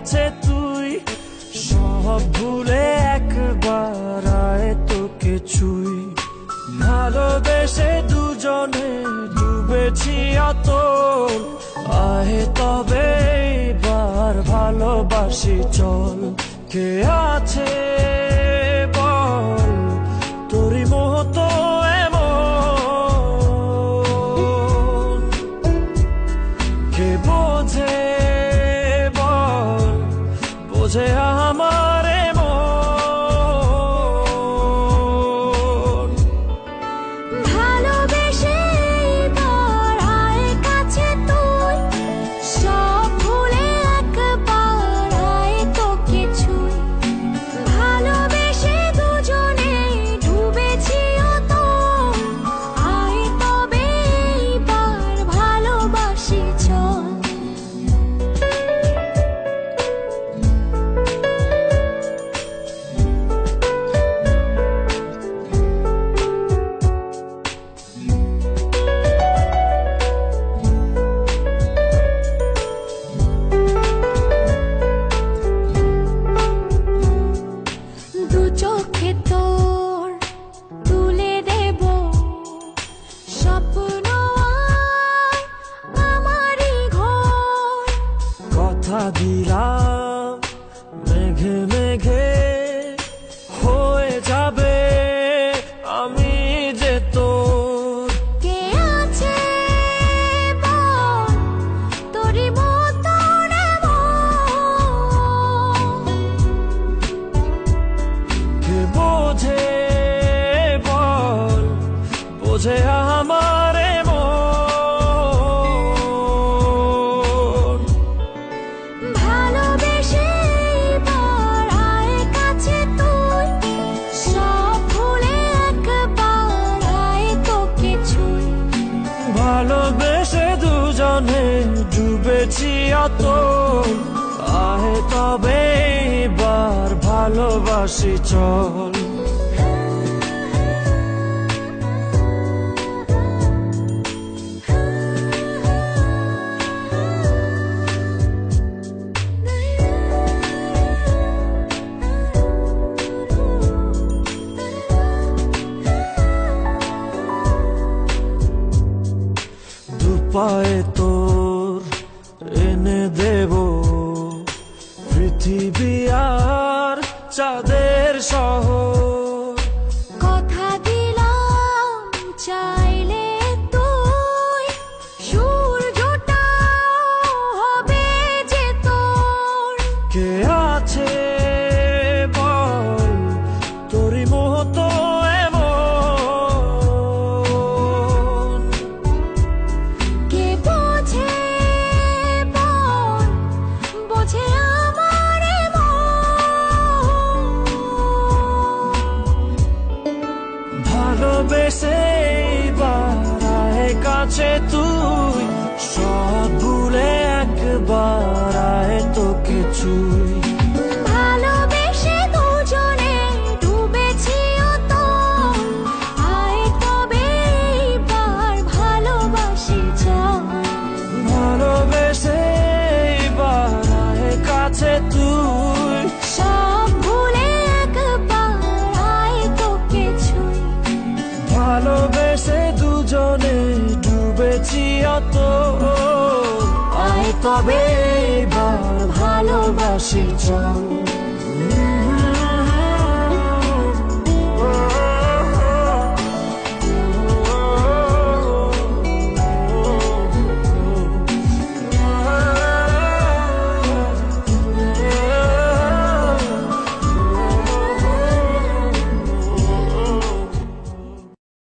কাছে তুই, সব ভুলে একবার আয় তোকে ছুঁই। ভালোবেসে দুজনে ডুবেছি অতল, আয় তবে এবার ভালোবাসি চল। কে আছে বল তোরই মতো এমন, কে বোঝে বল বোঝে আমার মন। ভালোবেসে এবার আয় কাছে তুই, সব ভুলে একবার আয় তোকে ছুঁই। ভালোবেসে দুজনে ডুবেছি অতল, আয় তবে এবার ভালোবাসি চল। দু চোখে তোর তুলে দেব স্বপ্ন আর আমারই ঘর। কথা দিলাম মেঘে মেঘে হয়ে যাবে আমি যে তোর। কে আছে বল তোরই মতো এমন, কে বোঝে বল বোঝে আমার মন। ভালোবেসে এবার আয় কাছে তুই, সব ভুলে একবার আয় তোকে ছুঁই। ভালোবেসে দুজনে ডুবেছি অতল, আয় তবে এবার ভালোবাসি চল। দুপায়ে তোর এনে দেব পৃথিবী আর চাঁদের শহর। কথা দিলাম চাইলে তুই সূর্যটাও হবে যে তোর। কে আছে বল তোরই মতো এমন, কে বোঝে বল বোঝে আমার মন। ভালোবেসে এবার আয় কাছে তুই, সব ভুলে একবার আয় তোকে ছুঁই। ভালোবেসে দুজনে ডুবেছি অতল, আয় তবে এবার ভালোবাসি চল। ভালোবেসে এবার আয় কাছে তুই, সব ভুলে একবার আয় তোকে ছুঁই। ভালোবেসে দুজনে ডুবেছি অতল, আয় তবে এবার ভালোবাসি চল।